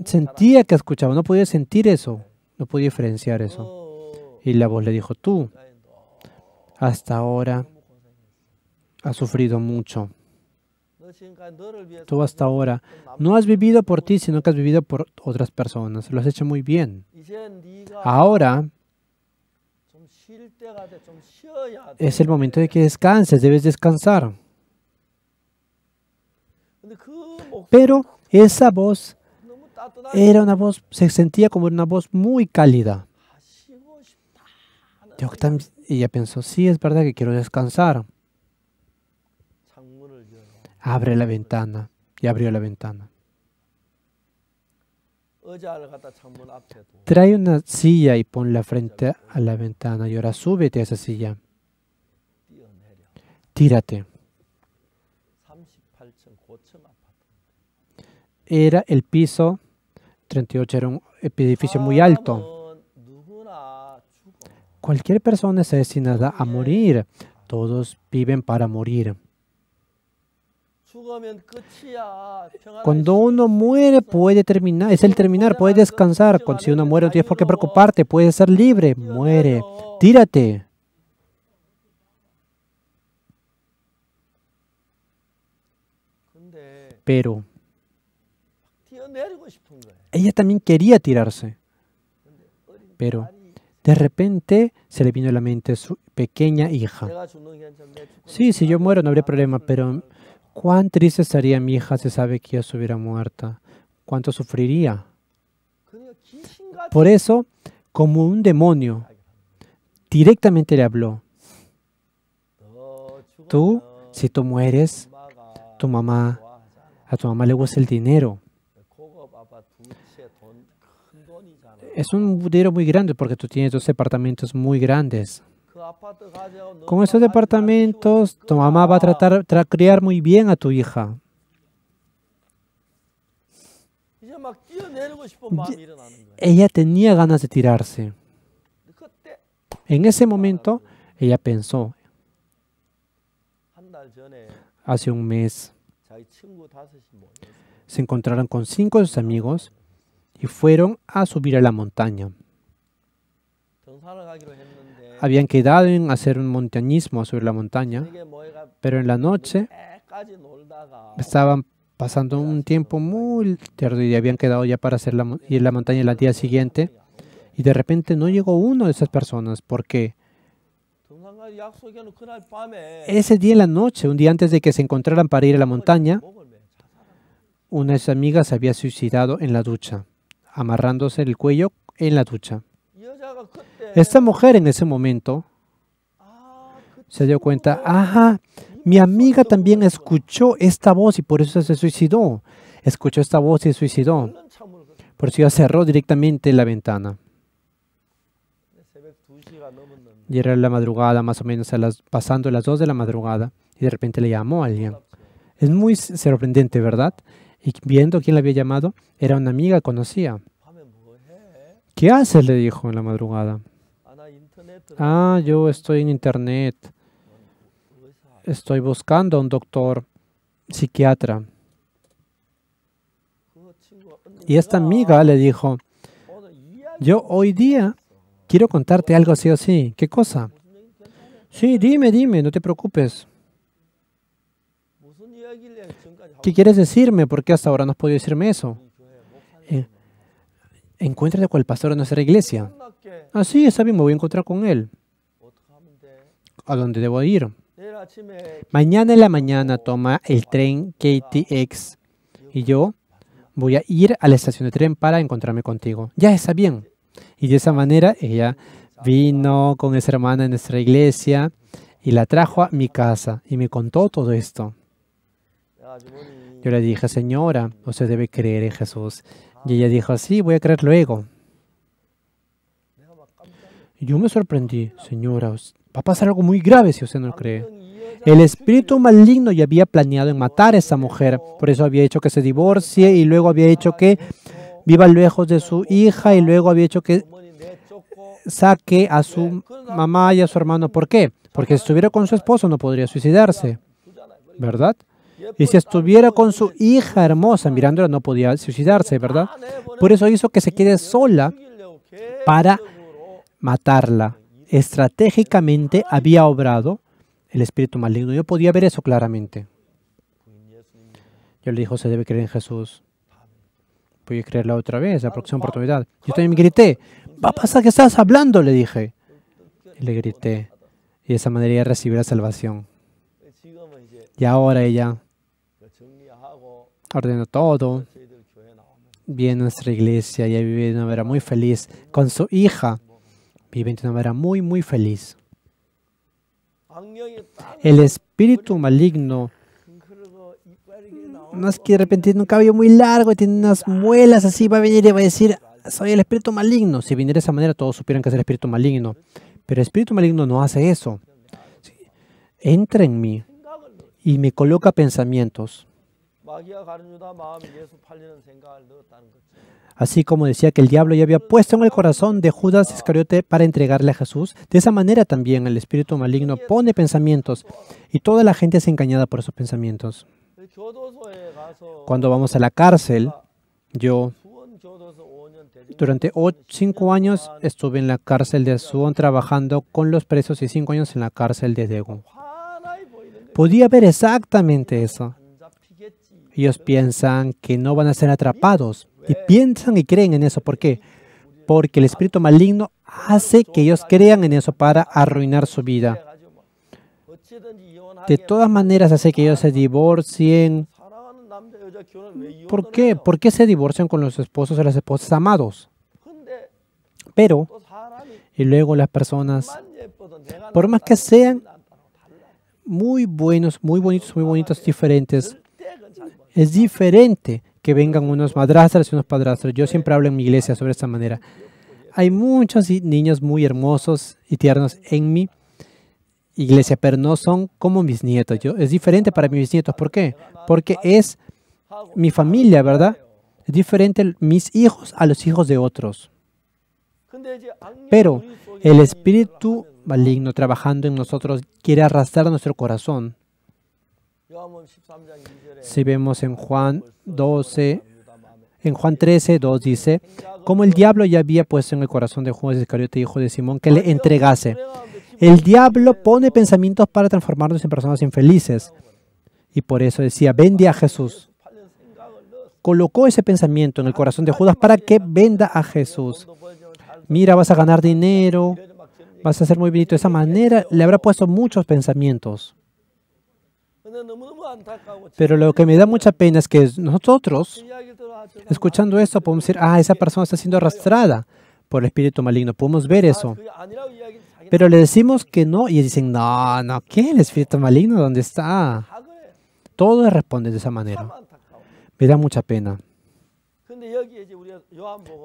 sentía que escuchaba. No podía sentir eso. No podía diferenciar eso. Y la voz le dijo, tú, hasta ahora has sufrido mucho. Tú hasta ahora no has vivido por ti, sino que has vivido por otras personas. Lo has hecho muy bien. Ahora es el momento de que descanses, debes descansar. Pero esa voz era una voz, se sentía como una voz muy cálida. Y ella pensó, sí, es verdad que quiero descansar. Abre la ventana. Y abrió la ventana. Trae una silla y ponla frente a la ventana. Y ahora súbete a esa silla. Tírate. Era el piso 38, era un edificio muy alto. Cualquier persona está destinada a morir. Todos viven para morir. Cuando uno muere puede terminar, es el terminar, puede descansar. Si uno muere no tienes por qué preocuparte, puedes ser libre. Muere, tírate. Pero ella también quería tirarse. Pero de repente se le vino a la mente su pequeña hija. Sí, si yo muero no habría problema, pero cuán triste estaría mi hija si sabe que yo estuviera muerta. ¿Cuánto sufriría? Por eso, como un demonio, directamente le habló. Tú, si tú mueres, a tu mamá le gusta el dinero. Es un dinero muy grande porque tú tienes 2 departamentos muy grandes. Con esos departamentos, tu mamá va a tratar de criar muy bien a tu hija. Ella tenía ganas de tirarse. En ese momento, ella pensó, hace un mes, se encontraron con 5 de sus amigos y fueron a subir a la montaña. Habían quedado en hacer un montañismo sobre la montaña, pero en la noche estaban pasando un tiempo muy tarde y habían quedado ya para ir a la montaña el día siguiente. Y de repente no llegó uno de esas personas porque ese día en la noche, un día antes de que se encontraran para ir a la montaña, una de sus amigas se había suicidado en la ducha, amarrándose el cuello en la ducha. Esta mujer en ese momento se dio cuenta, ajá, mi amiga también escuchó esta voz y por eso se suicidó. Escuchó esta voz y se suicidó. Por eso ella cerró directamente la ventana. Y era la madrugada, más o menos pasando las 2 de la madrugada, y de repente le llamó a alguien. Es muy sorprendente, ¿verdad? Y viendo quién le había llamado, era una amiga que conocía. ¿Qué haces?, le dijo en la madrugada. Ah, yo estoy en internet. Estoy buscando a un doctor psiquiatra. Y esta amiga le dijo, yo hoy día quiero contarte algo así o así. ¿Qué cosa? Sí, dime, no te preocupes. ¿Qué quieres decirme? ¿Por qué hasta ahora no has podido decirme eso? Encuéntrate con el pastor de nuestra iglesia. Ah, sí, está bien, me voy a encontrar con él. ¿A dónde debo ir? Mañana en la mañana toma el tren KTX y yo voy a ir a la estación de tren para encontrarme contigo. Ya está bien. Y de esa manera ella vino con esa hermana en nuestra iglesia y la trajo a mi casa y me contó todo esto. Yo le dije, señora, usted debe creer en Jesús. Y ella dijo, sí, voy a creer luego. Y yo me sorprendí, señora, va a pasar algo muy grave si usted no cree. El espíritu maligno ya había planeado en matar a esa mujer. Por eso había hecho que se divorcie y luego había hecho que viva lejos de su hija y luego había hecho que saque a su mamá y a su hermano. ¿Por qué? Porque si estuviera con su esposo no podría suicidarse, ¿verdad? Y si estuviera con su hija hermosa mirándola no podía suicidarse, ¿verdad? Por eso hizo que se quede sola para matarla. Estratégicamente había obrado el espíritu maligno. Yo podía ver eso claramente. Yo le dijo, se debe creer en Jesús. Voy a creerla otra vez, la próxima oportunidad. Yo también me grité, ¿va a pasar que estás hablando? Le dije. Y le grité. Y de esa manera ella recibió la salvación. Y ahora ella ordenó todo. Viene a nuestra iglesia y ella vive de una manera muy feliz. Con su hija, vive de una manera muy, muy feliz. El espíritu maligno no es que de repente tiene un cabello muy largo y tiene unas muelas así, va a venir y va a decir, soy el espíritu maligno. Si viniera de esa manera, todos supieran que es el espíritu maligno. Pero el espíritu maligno no hace eso. Sí. Entra en mí y me coloca pensamientos. Así como decía que el diablo ya había puesto en el corazón de Judas Iscariote para entregarle a Jesús, de esa manera también el espíritu maligno pone pensamientos y toda la gente es engañada por esos pensamientos. Cuando vamos a la cárcel, yo durante 5 años estuve en la cárcel de Suwon trabajando con los presos y 5 años en la cárcel de Daegu. Podía ver exactamente eso. Ellos piensan que no van a ser atrapados y piensan y creen en eso. ¿Por qué? Porque el espíritu maligno hace que ellos crean en eso para arruinar su vida. De todas maneras hace que ellos se divorcien. ¿Por qué? ¿Por qué se divorcian con los esposos o las esposas amados? Pero, y luego las personas, por más que sean muy buenos, muy bonitos, diferentes, es diferente que vengan unos madrastras y unos padrastros. Yo siempre hablo en mi iglesia sobre esta manera. Hay muchos niños muy hermosos y tiernos en mi iglesia, pero no son como mis nietos. Es diferente para mis nietos. ¿Por qué? Porque es mi familia, ¿verdad? Es diferente mis hijos a los hijos de otros. Pero el espíritu maligno trabajando en nosotros quiere arrastrar nuestro corazón. Si vemos en Juan 12, en Juan 13, 2 dice, como el diablo ya había puesto en el corazón de Judas Iscariote, hijo de Simón, que le entregase. El diablo pone pensamientos para transformarnos en personas infelices. Y por eso decía, vende a Jesús. Colocó ese pensamiento en el corazón de Judas para que venda a Jesús. Mira, vas a ganar dinero, vas a ser muy bonito. De esa manera le habrá puesto muchos pensamientos. Pero lo que me da mucha pena es que nosotros, escuchando esto, podemos decir, esa persona está siendo arrastrada por el espíritu maligno. Podemos ver eso. Pero le decimos que no, y ellos dicen, no, ¿qué? ¿El espíritu maligno dónde está? Todos responden de esa manera. Me da mucha pena.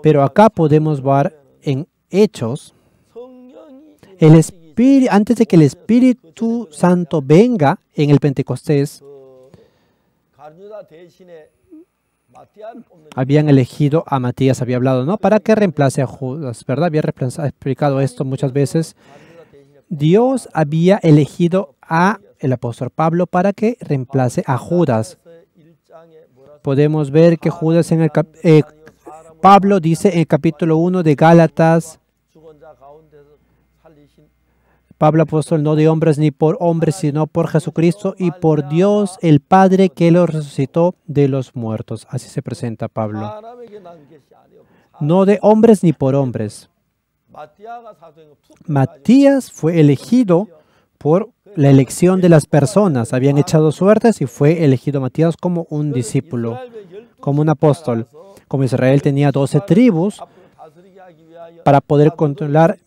Pero acá podemos ver en Hechos, antes de que el Espíritu Santo venga en el Pentecostés, habían elegido a Matías, había hablado, ¿no? Para que reemplace a Judas, ¿verdad? Había explicado esto muchas veces. Dios había elegido a el apóstol Pablo para que reemplace a Judas. Podemos ver que Judas Pablo dice en el capítulo 1 de Gálatas, Pablo apóstol, no de hombres ni por hombres, sino por Jesucristo y por Dios el Padre que lo resucitó de los muertos. Así se presenta Pablo. No de hombres ni por hombres. Matías fue elegido por la elección de las personas. Habían echado suertes y fue elegido Matías como un discípulo, como un apóstol. Como Israel tenía 12 tribus, para poder controlar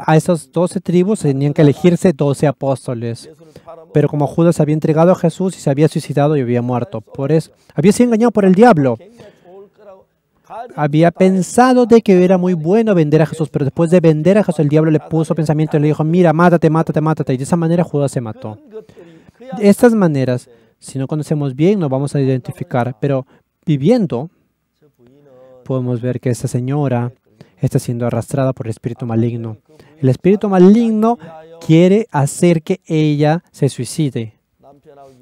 a esas 12 tribus tenían que elegirse 12 apóstoles. Pero como Judas había entregado a Jesús y se había suicidado y había muerto, por eso había sido engañado por el diablo. había pensado de que era muy bueno vender a Jesús, pero después de vender a Jesús, el diablo le puso pensamiento y le dijo, mira, mátate, mátate, mátate. Y de esa manera Judas se mató. De estas maneras, si no conocemos bien, no vamos a identificar, pero viviendo, podemos ver que esta señora está siendo arrastrada por el espíritu maligno. El espíritu maligno quiere hacer que ella se suicide.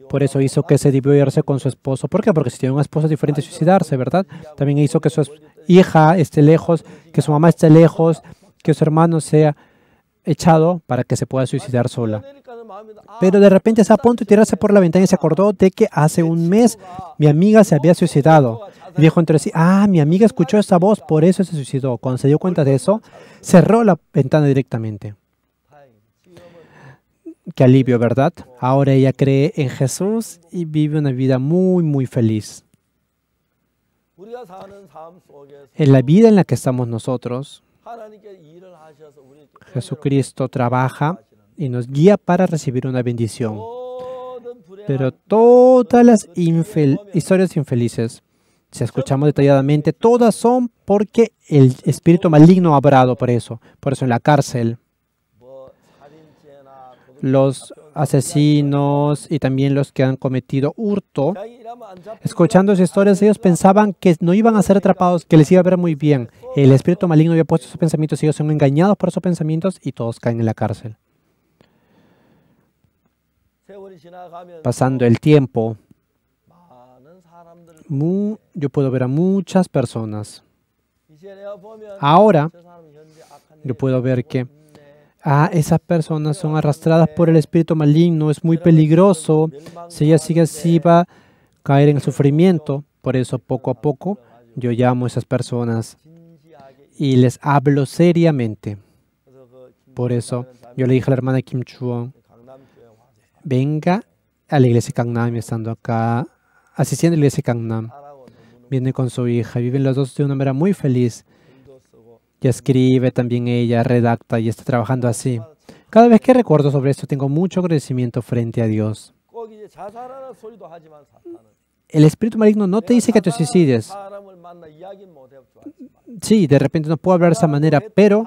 Por eso hizo que se divorcie con su esposo. ¿Por qué? Porque si tiene un esposo es diferente suicidarse, ¿verdad? También hizo que su hija esté lejos, que su mamá esté lejos, que su hermano sea echado para que se pueda suicidar sola. Pero de repente está a punto de tirarse por la ventana y se acordó de que hace un mes mi amiga se había suicidado. Y dijo entre sí, mi amiga escuchó esa voz, por eso se suicidó. Cuando se dio cuenta de eso, cerró la ventana directamente. Qué alivio, ¿verdad? Ahora ella cree en Jesús y vive una vida muy, muy feliz. En la vida en la que estamos nosotros, Jesucristo trabaja y nos guía para recibir una bendición. Pero todas las historias infelices, si escuchamos detalladamente, todas son porque el espíritu maligno ha obrado por eso. Por eso en la cárcel, los asesinos y también los que han cometido hurto, escuchando esas historias, ellos pensaban que no iban a ser atrapados, que les iba a ver muy bien. El espíritu maligno había puesto sus pensamientos y ellos son engañados por esos pensamientos y todos caen en la cárcel. Pasando el tiempo, yo puedo ver a muchas personas. Ahora, yo puedo ver que esas personas son arrastradas por el espíritu maligno, es muy peligroso. Si ella sigue así, va a caer en el sufrimiento. Por eso, poco a poco, yo llamo a esas personas y les hablo seriamente. Por eso, yo le dije a la hermana Kim Chuon, venga a la iglesia Gangnam, estando acá, asistiendo a la iglesia Gangnam. Viene con su hija, viven los dos de una manera muy feliz. Y escribe también ella, redacta y está trabajando así. Cada vez que recuerdo sobre esto, tengo mucho agradecimiento frente a Dios. El espíritu maligno no te dice que te suicides. Sí, de repente no puedo hablar de esa manera, pero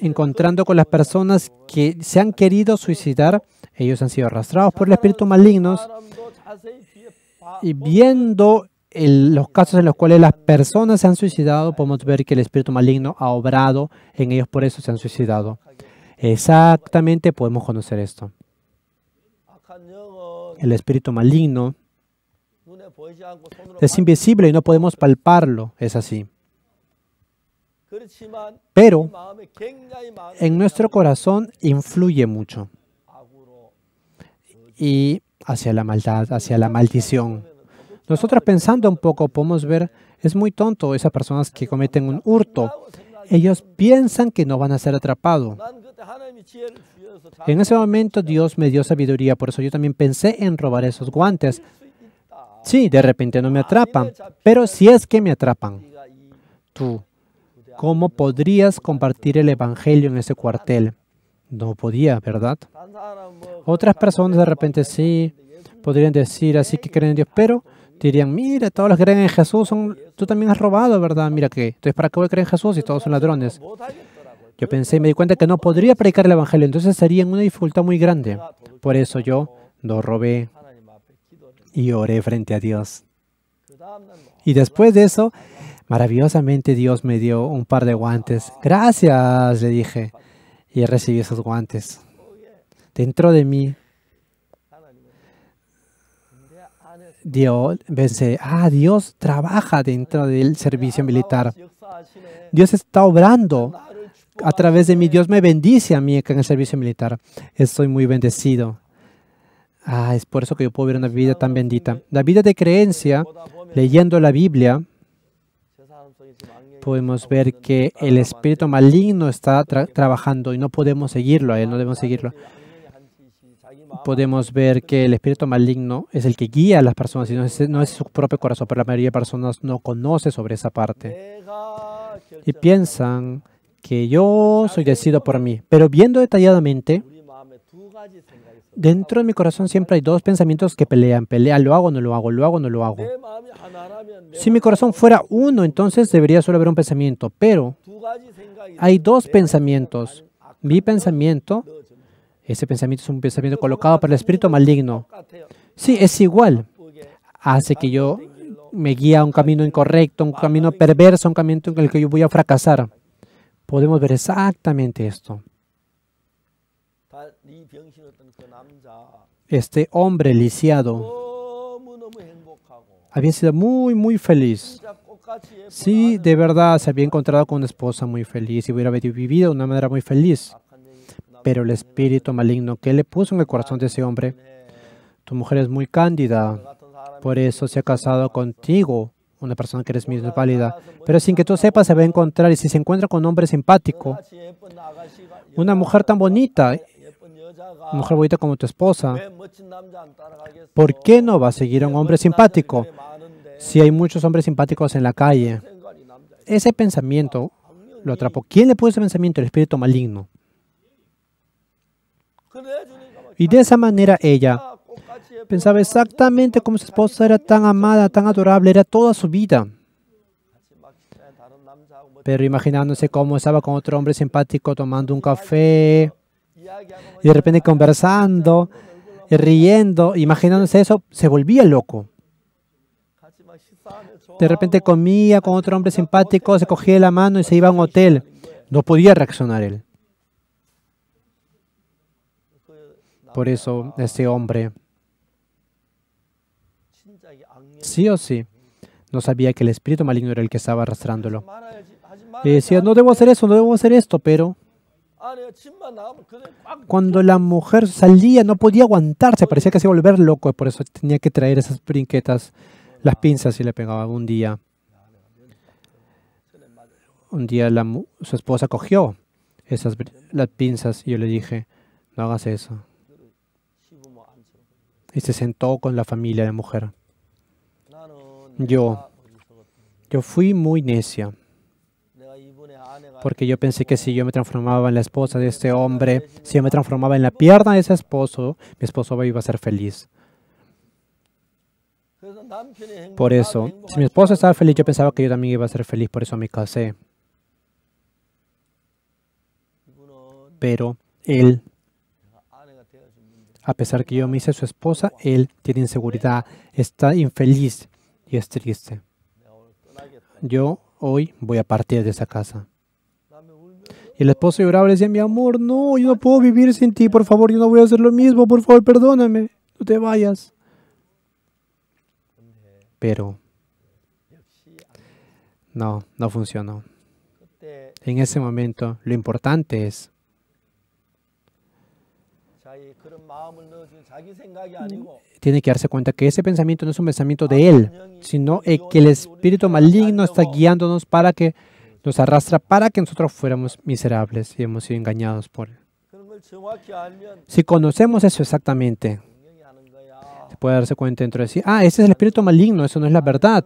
encontrando con las personas que se han querido suicidar, ellos han sido arrastrados por el espíritu maligno y viendo los casos en los cuales las personas se han suicidado, podemos ver que el espíritu maligno ha obrado en ellos, por eso se han suicidado. Exactamente podemos conocer esto. El espíritu maligno es invisible y no podemos palparlo, es así. Pero en nuestro corazón influye mucho y hacia la maldad, hacia la maldición. Nosotros pensando un poco podemos ver, es muy tonto esas personas que cometen un hurto. Ellos piensan que no van a ser atrapados. En ese momento Dios me dio sabiduría, por eso yo también pensé en robar esos guantes. Sí, de repente no me atrapan, pero si es que me atrapan, tú, ¿cómo podrías compartir el evangelio en ese cuartel? No podía, ¿verdad? Otras personas de repente sí podrían decir así que creen en Dios, pero dirían, mira, todos los que creen en Jesús, tú también has robado, ¿verdad? Mira que, entonces ¿para qué voy a creer en Jesús si todos son ladrones? Yo pensé y me di cuenta que no podría predicar el evangelio, entonces estaría en una dificultad muy grande. Por eso yo no robé y oré frente a Dios. Y después de eso, maravillosamente Dios me dio un par de guantes. Gracias, le dije. Y recibí esos guantes. Dentro de mí, Dios trabaja dentro del servicio militar. Dios está obrando a través de mí. Dios me bendice a mí en el servicio militar. Estoy muy bendecido. Es por eso que yo puedo vivir una vida tan bendita. La vida de creencia, leyendo la Biblia, podemos ver que el espíritu maligno está trabajando y no podemos seguirlo a él, no debemos seguirlo. Podemos ver que el espíritu maligno es el que guía a las personas y no es su propio corazón, pero la mayoría de personas no conoce sobre esa parte. Y piensan que yo soy decidido por mí. Pero viendo detalladamente, Dentro de mi corazón siempre hay dos pensamientos que pelean, lo hago, no lo hago, lo hago, no lo hago. Si mi corazón fuera uno, entonces debería solo haber un pensamiento, pero hay dos pensamientos. Mi pensamiento, ese pensamiento es un pensamiento colocado para el espíritu maligno. Sí, es igual. Hace que yo me guíe a un camino incorrecto, un camino perverso, un camino en el que yo voy a fracasar. Podemos ver exactamente esto. Este hombre lisiado había sido muy, muy feliz. Sí, de verdad se había encontrado con una esposa muy feliz y hubiera vivido de una manera muy feliz. Pero el espíritu maligno que le puso en el corazón de ese hombre, tu mujer es muy cándida, por eso se ha casado contigo, una persona que eres misma válida. Pero sin que tú sepas, se va a encontrar, y si se encuentra con un hombre simpático, una mujer tan bonita, una mujer bonita como tu esposa, ¿por qué no va a seguir a un hombre simpático si hay muchos hombres simpáticos en la calle? Ese pensamiento lo atrapó. ¿Quién le puso ese pensamiento? El espíritu maligno. Y de esa manera ella pensaba exactamente cómo su esposa era tan amada, tan adorable, era toda su vida. Pero imaginándose cómo estaba con otro hombre simpático tomando un café y de repente conversando y riendo, imaginándose eso, se volvía loco. De repente comía con otro hombre simpático, se cogía la mano y se iba a un hotel. No podía reaccionar él. Por eso, este hombre, sí o sí, no sabía que el espíritu maligno era el que estaba arrastrándolo. Y decía, no debo hacer eso, no debo hacer esto, pero cuando la mujer salía no podía aguantarse, parecía que se iba a volver loco, por eso tenía que traer esas brinquetas, las pinzas y le pegaba. Un día su esposa cogió las pinzas y yo le dije, no hagas eso. Y se sentó con la familia de mujer. Yo fui muy necia, porque yo pensé que si yo me transformaba en la esposa de este hombre, si yo me transformaba en la pierna de ese esposo, mi esposo iba a ser feliz. Por eso, si mi esposo estaba feliz, yo pensaba que yo también iba a ser feliz, por eso me casé. Pero él, a pesar que yo me hice su esposa, él tiene inseguridad, está infeliz y es triste. Yo hoy voy a partir de esa casa. Y el esposo lloraba y le decía, mi amor, no, yo no puedo vivir sin ti, por favor, yo no voy a hacer lo mismo, por favor, perdóname, no te vayas. Pero no funcionó. En ese momento, lo importante es tiene que darse cuenta que ese pensamiento no es un pensamiento de él, sino que el espíritu maligno está guiándonos para que nos arrastra para que nosotros fuéramos miserables y hemos sido engañados por él. Si conocemos eso exactamente, se puede darse cuenta dentro de sí, ese es el espíritu maligno, eso no es la verdad.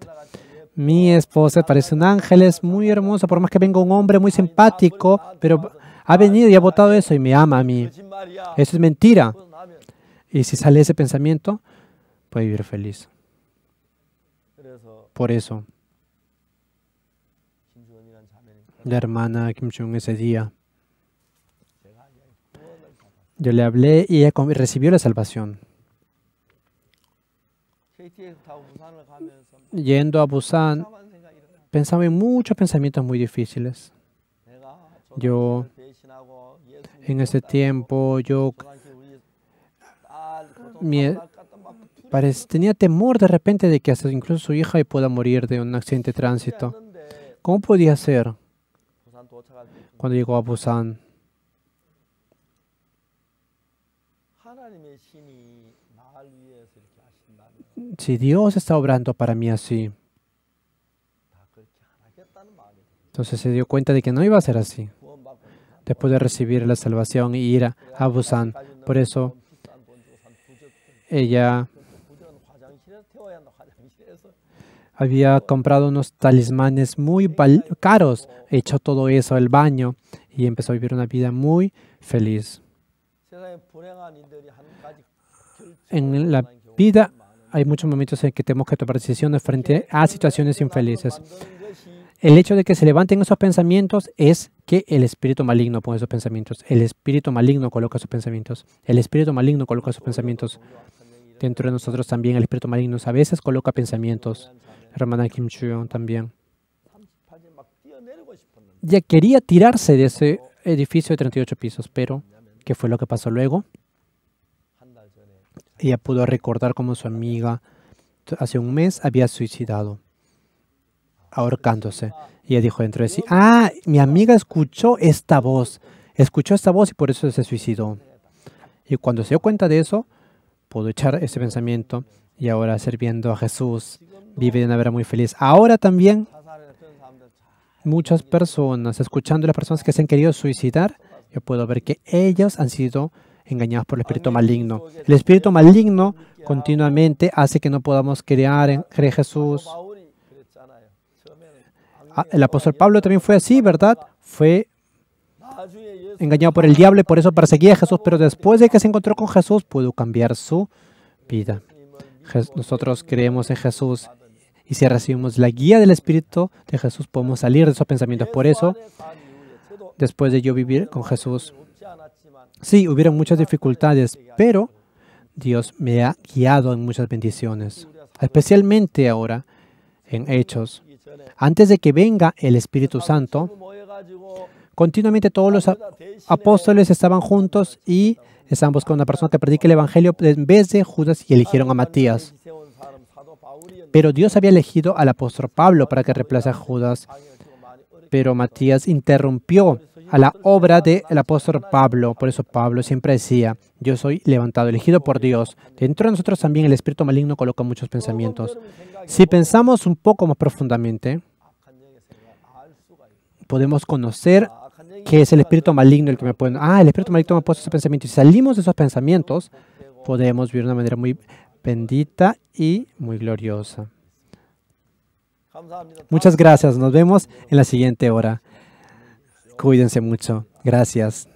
Mi esposa parece un ángel, es muy hermosa, por más que venga un hombre muy simpático, pero ha venido y ha votado eso y me ama a mí. Eso es mentira. Y si sale ese pensamiento, puede vivir feliz. Por eso, la hermana Kim Chung ese día, yo le hablé y ella recibió la salvación. Yendo a Busan, pensaba en muchos pensamientos muy difíciles. Yo, en ese tiempo, tenía temor de repente de que hasta incluso su hija pueda morir de un accidente de tránsito. ¿Cómo podía ser cuando llegó a Busan? Si Dios está obrando para mí así, entonces se dio cuenta de que no iba a ser así. Después de recibir la salvación y ir a Busan. Por eso, ella había comprado unos talismanes muy caros, echó todo eso al baño y empezó a vivir una vida muy feliz. En la vida hay muchos momentos en que tenemos que tomar decisiones frente a situaciones infelices. El hecho de que se levanten esos pensamientos es que el espíritu maligno pone esos pensamientos. El espíritu maligno coloca esos pensamientos. El espíritu maligno coloca esos pensamientos. Dentro de nosotros también el espíritu maligno a veces coloca pensamientos. Hermana Kim Chu también. Ya quería tirarse de ese edificio de 38 pisos, pero ¿qué fue lo que pasó luego? Ella pudo recordar cómo su amiga hace un mes había suicidado, ahorcándose. Y ella dijo dentro de sí, mi amiga escuchó esta voz y por eso se suicidó. Y cuando se dio cuenta de eso, pudo echar ese pensamiento y ahora sirviendo a Jesús, vive de una manera muy feliz. Ahora también muchas personas, escuchando a las personas que se han querido suicidar, yo puedo ver que ellos han sido engañados por el espíritu maligno. El espíritu maligno continuamente hace que no podamos creer en Jesús. El apóstol Pablo también fue así, ¿verdad? Fue engañado por el diablo y por eso perseguía a Jesús, pero después de que se encontró con Jesús, pudo cambiar su vida. Nosotros creemos en Jesús y si recibimos la guía del Espíritu de Jesús, podemos salir de esos pensamientos. Por eso, después de yo vivir con Jesús, sí, hubieron muchas dificultades, pero Dios me ha guiado en muchas bendiciones, especialmente ahora en Hechos. Antes de que venga el Espíritu Santo, continuamente todos los apóstoles estaban juntos y estaban buscando una persona que predique el Evangelio en vez de Judas y eligieron a Matías. Pero Dios había elegido al apóstol Pablo para que reemplace a Judas. Pero Matías interrumpió a la obra del apóstol Pablo. Por eso Pablo siempre decía, yo soy levantado, elegido por Dios. Dentro de nosotros también el espíritu maligno coloca muchos pensamientos. Si pensamos un poco más profundamente, podemos conocer qué es el espíritu maligno el que me pone. El espíritu maligno me ha puesto ese pensamiento. Y si salimos de esos pensamientos, podemos vivir de una manera muy bendita y muy gloriosa. Muchas gracias. Nos vemos en la siguiente hora. Cuídense mucho. Gracias.